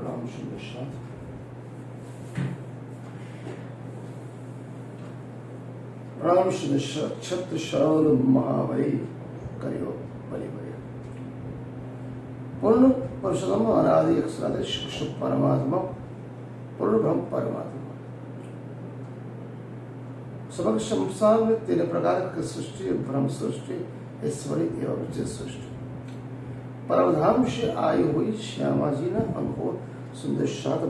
प्रणाम शुभ प्रणाम छत्र शरण महाबली करियो बलि बलि पूर्ण पुरुषोत्तम अनादि अक्षरादि शिक्षु परमात्मा पूर्ण ब्रह्म परमात्मा समग्र संसार में 3 प्रकार की सृष्टि ब्रह्म सृष्टि ईश्वरी एवं विजय सृष्टि परमधाम से आई हुई श्यामा जी ने हमको सुंदर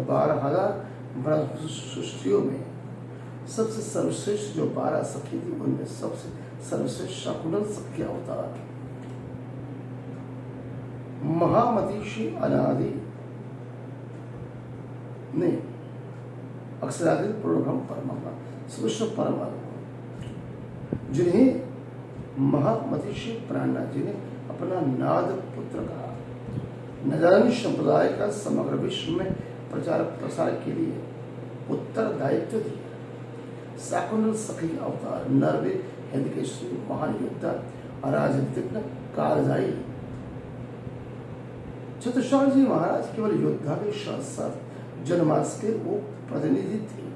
12,000 ब्रह्म सृष्टियों में सबसे सर्वश्रेष्ठ जो 12 सखी थी उनमें सबसे सर्वश्रेष्ठ शकुंतल सखी अवतार महामती श्री अनादि ने अक्षरादि पूर्ण ब्रह्म परमात्मा श्रेष्ठ परमात्मा जिन्हें महामती श्री प्राणनाथ जी ने अपना नाद पुत्र कहा नजारणी संप्रदाय का समग्र विश्व में प्रचार प्रसार के लिए उत्तरदायित्व दिया शाकुंतल सखी अवतार नरवीर हिंदकेश्वरी महान योद्धा अराजनीतिज्ञ कारजाई छत्रसाल जी महाराज केवल योद्धा के साथ साथ जनमानस के वो प्रतिनिधि थे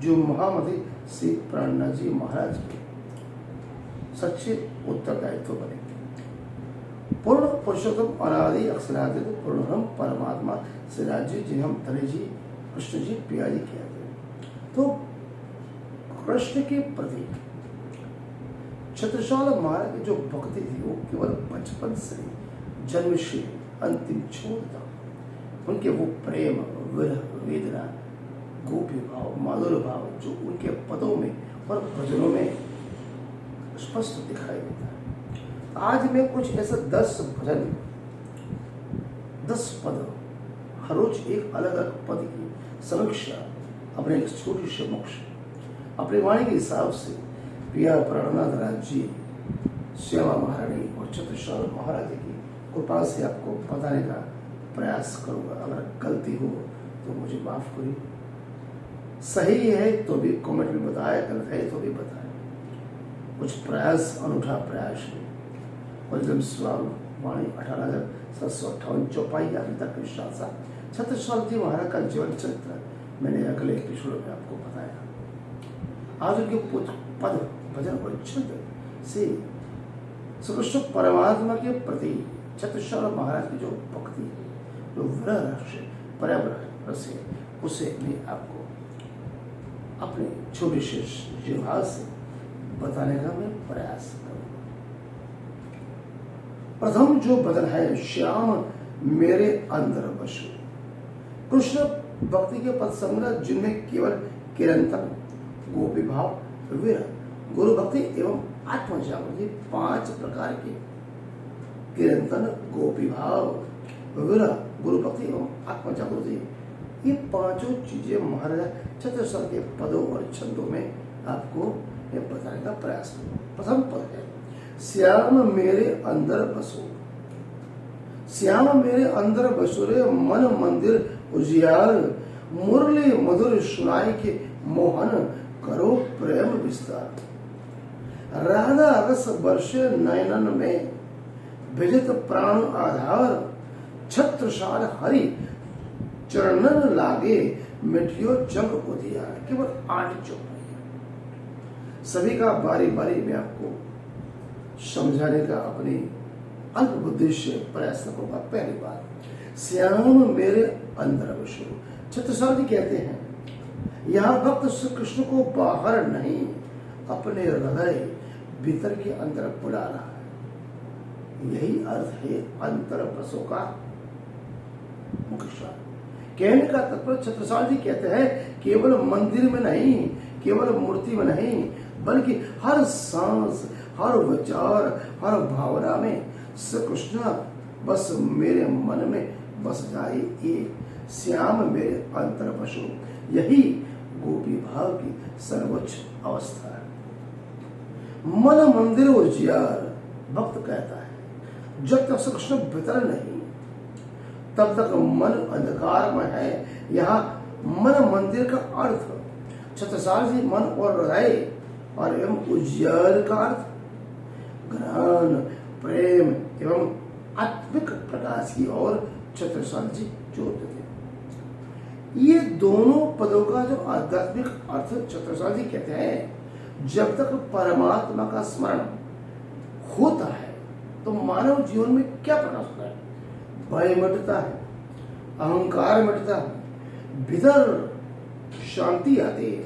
जो महामती श्री प्राणनाथ जी महाराज के सच्चे उत्तरदायित्व बने पूर्ण पुरुषोत्तम अनादि अक्षरादि पूर्ण ब्रह्म परमात्मा श्री राज्य जिन्हें हम तने जी कृष्ण जी प्यारी किया गया तो कृष्ण के प्रति छत्रसाल महाराज की जो भक्ति थी वो केवल बचपन से जन्म से अंतिम छोर तक उनके वो प्रेम विरह वेदना गोपी भाव माधुर भाव जो उनके पदों में और भजनों में स्पष्ट दिखाई देता है आज मैं कुछ ऐसा 10 भजन 10 पद हर रोज एक अलग अलग पद की समीक्षा अपने एक छोटी से मोक्ष अपने वाणी के हिसाब से पिया प्राणनाथ राज जी श्यामा महारानी और छत्रसाल महाराज की कृपा से आपको बताने का प्रयास करूंगा अगर गलती हो तो मुझे माफ करिए सही है तो भी कमेंट में बताए गलत है तो भी बताए कुछ प्रयास अनूठा प्रयास है और जब वाणी 18,758 चौपाई अभी तक के साथ साथ छत्रसाल जी महाराज का जीवन चरित्र मैंने अगले एपिसोड में आपको बताया आज उनके पद भजन और छंद से श्रीकृष्ण परमात्मा के प्रति छत्रसाल महाराज की जो भक्ति है जो विरह पर्यावरण रस है उसे मैं आपको अपने छोटे से जीवभाव से बताने का मैं प्रयास करूंगा प्रथम जो भजन है श्याम मेरे अंदर बसो कृष्ण भक्ति के पद संग्रह जिनमें केवल किरंतन गोपी भाव विरह गुरु भक्ति एवं आत्म जागृति 5 प्रकार के किरंतन गोपी भाव विरह गुरु भक्ति एवं आत्म जागृति ये 5 चीजें महाराजा छत्रसाल के पदों और छंदों में आपको मैं बताने का प्रयास करूंगा प्रथम पद है श्याम मेरे अंदर बसो श्याम मेरे अंदर बसो रे मन मंदिर उजियार मुरली मधुर सुनाई के मोहन करो प्रेम विस्तार राधा रस वर्षे नयनन में विजित प्राण आधार छत्रसाल हरि चरणन लागे मिठियो जग उदियार केवल 8 चौपाई सभी का बारी बारी में आपको समझाने का अपनी अल्प बुद्धि से प्रयास करूंगा पहली बार श्याम मेरे अंदर बसो छत्रसाल जी कहते हैं यहाँ भक्त श्री कृष्ण को बाहर नहीं अपने हृदय भीतर के अंदर बुला रहा है यही अर्थ है अंतर बसो का मुख्य कहने का तात्पर्य छत्रसाल जी कहते हैं केवल मंदिर में नहीं केवल मूर्ति में नहीं बल्कि हर सांस हर विचार हर भावना में श्री कृष्ण बस मेरे मन में बस जाए ये श्याम मेरे अंतर बसो यही गोपी भाव की सर्वोच्च अवस्था है मन मंदिर उजियार भक्त कहता है जब तक श्री कृष्ण भीतर नहीं तब तक मन अंधकार में है यहाँ मन मंदिर का अर्थ छत्रसाल जी मन और हृदय और एवं उजियार का अर्थ ज्ञान प्रेम एवं आत्मिक प्रकाश की ओर छत्रसाल जी जोर देते हैं। ये दोनों पदों का जो आध्यात्मिक अर्थ छत्रसाल जी कहते हैं, जब तक परमात्मा का स्मरण होता है तो मानव जीवन में क्या प्रकाश होता है? भय मिटता है, अहंकार मिटता है, भीतर शांति आती है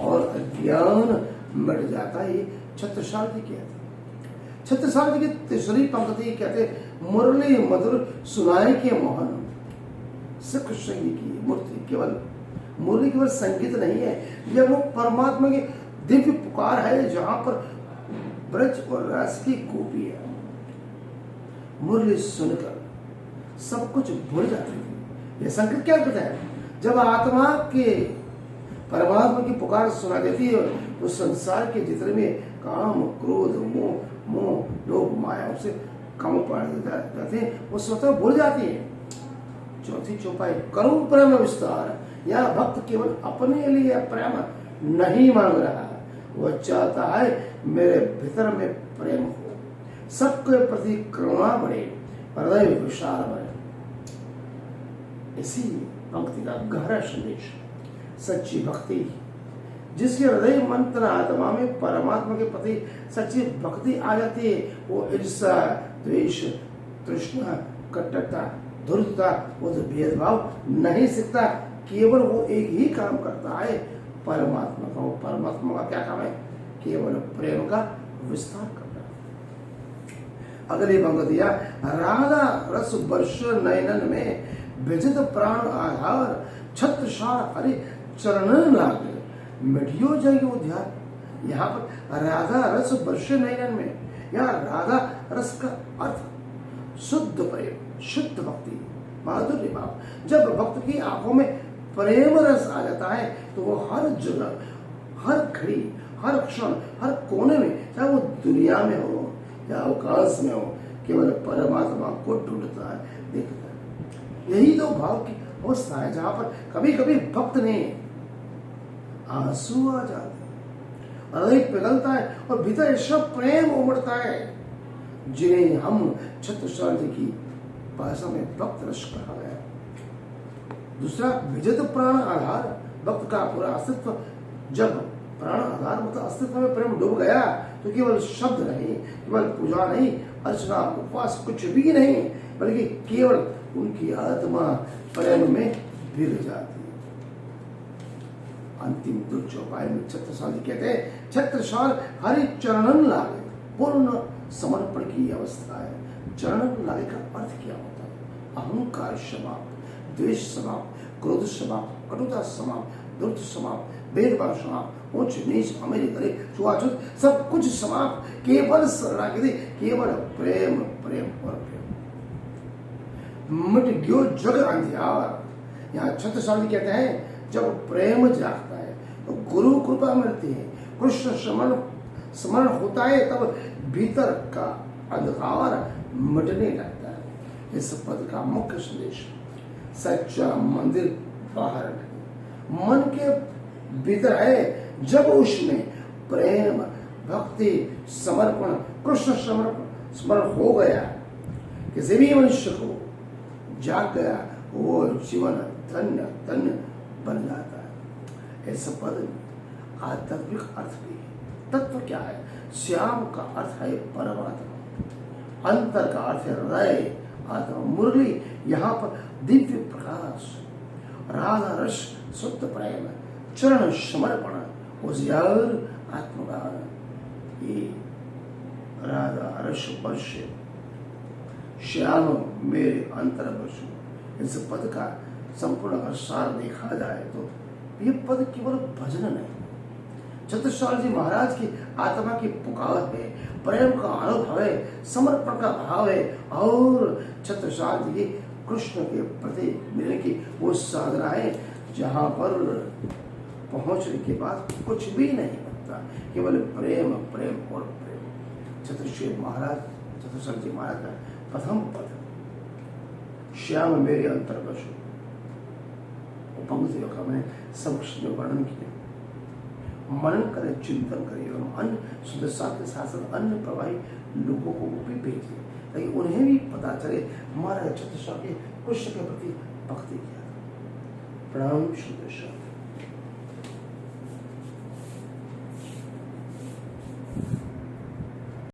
और अज्ञान मिट जाता है। ये छत्रसाल जी कहते हैं। छत्रसाल जी की तीसरी पंक्ति कहते हैं, मुरली मधुर सुनाए के मोहन। श्री कृष्ण जी की मूर्ति केवल मुरली केवल संगीत नहीं है, यह वो परमात्मा की दिव्य पुकार है जहां पर ब्रज और रस की गोपी है। मुरली सुनकर सब कुछ भूल जाते हैं। यह संकेत क्या करता है? जब आत्मा के परमात्मा की पुकार सुना देती है तो संसार के जितने में काम, क्रोध, मोह, लोभ, माया उसे कम पड़ जाते हैं, वो स्वतः भूल जाती है। चौथी चौपाई, करुण प्रेम विस्तार। यह भक्त केवल अपने लिए प्रेम नहीं मांग रहा है, वह चाहता है मेरे भीतर में प्रेम हो, सबके प्रति करुणा बढ़े, हृदय विशाल बढ़े। इसी पंक्ति का गहरा संदेश, सच्ची भक्ति, जिसके हृदय मंत्र आत्मा में परमात्मा के प्रति सच्ची भक्ति आ जाती है, वो ईर्ष्या, द्वेष, तृष्णा, कट्टरता, धूर्तता, वो तो भेदभाव नहीं सीखता। केवल वो एक ही काम करता है, परमात्मा का। वो परमात्मा का क्या काम है? केवल प्रेम का विस्तार करना। अगली पंक्तियां, राधा रस वर्ष नयनन में विजित प्राण आधार, छत्रसाल हरि चरणन लागे, मिटियो जाएगी उद्यान। यहाँ पर राधा रस वर्ष नयनन में, यहाँ राधा रस का अर्थ शुद्ध प्रेम, शुद्ध भक्ति, माधुर्य भाव। जब भक्त की आंखों में प्रेम रस आ जाता है तो वो हर जगह, हर घड़ी, हर क्षण, हर कोने में, चाहे वो दुनिया में हो या अवकाश में हो, केवल परमात्मा को ढूंढता है, देखता है। यही तो भाव की अवस्था है जहां पर कभी कभी भक्त ने आंसू आ जाते हैं, हृदय पिघलता है और भीतर ऐसा प्रेम उमड़ता है जिन्हें हम छत्रसाल जी की भाषा में भक्त रस कहा गया। दूसरा, विजित प्राण आधार, भक्त का पूरा अस्तित्व, जब प्राण आधार मतलब अस्तित्व में प्रेम डूब गया तो केवल शब्द नहीं, केवल पूजा नहीं, अर्चना, उपवास कुछ भी नहीं, बल्कि केवल उनकी आत्मा प्रेम में भिड़ जाती है। अंतिम दो चौपाई में छत्रसाल जी कहते हैं, छत्रसाल हरि चरणन लागे, पूर्ण समर्पण की अवस्था है। चरणन लागे का अर्थ क्या होता है? अहंकार समाप्त, द्वेष समाप्त, क्रोध समाप्त, कटुता समाप्त, धूर्त समाप्त, भेदभाव समाप्त, ऊंच नीच, अमीर गरीब, छुआछूत, सब कुछ समाप्त, केवल शरणागति, केवल प्रेम, प्रेम और प्रेम। मिट गयो जग अंधियार। यहाँ छत्रसाल जी कहते हैं, जब प्रेम जागता है तो गुरु कृपा मिलती है, कृष्ण स्मरण होता है, तब भीतर का अंधकार मिटने लगता है। इस पद का मुख्य संदेश, सच्चा मंदिर बाहर नहीं, मन के भीतर है। जब उसमें प्रेम, भक्ति, समर्पण, कृष्ण स्मरण हो गया, किसी भी मनुष्य को जाग गया, वो जीवन धन्य धन्य बन जाता है। इस पद में आध्यात्मिक अर्थ भी है। तत्व क्या है? श्याम का अर्थ है परमात्मा, अंतर का अर्थ है हृदय, आत्मा। मुरली यहाँ पर दिव्य प्रकाश, राधा रस शुद्ध प्रेम, चरण समर्पण, उजियार आत्मगान। ये राधा रस वर्ष श्याम मेरे अंतर बसु। इस पद का संपूर्ण अगर सार देखा जाए तो ये पद केवल भजन नहीं, छत्रसाल जी महाराज की आत्मा की पुकार है, प्रेम का अनुभव है, समर्पण का भाव है, और छत्रसाल जी की कृष्ण के प्रति मिलने की वो साधना है जहां पर पहुंचने के बाद कुछ भी नहीं बनता, केवल प्रेम, प्रेम और प्रेम। छत्रसाल जी महाराज का प्रथम पद, श्याम मेरे अंतर बसु, पंक्तियों का मैंने समक्ष में वर्णन किया। मनन करें, चिंतन करें एवं अन्य सदस्यों के साथ साथ अन्य प्रवाही लोगों को भी भेजें ताकि उन्हें भी पता चले हमारा छत्रसाल के कृष्ण के प्रति भक्ति किया था। प्रणाम, शुभ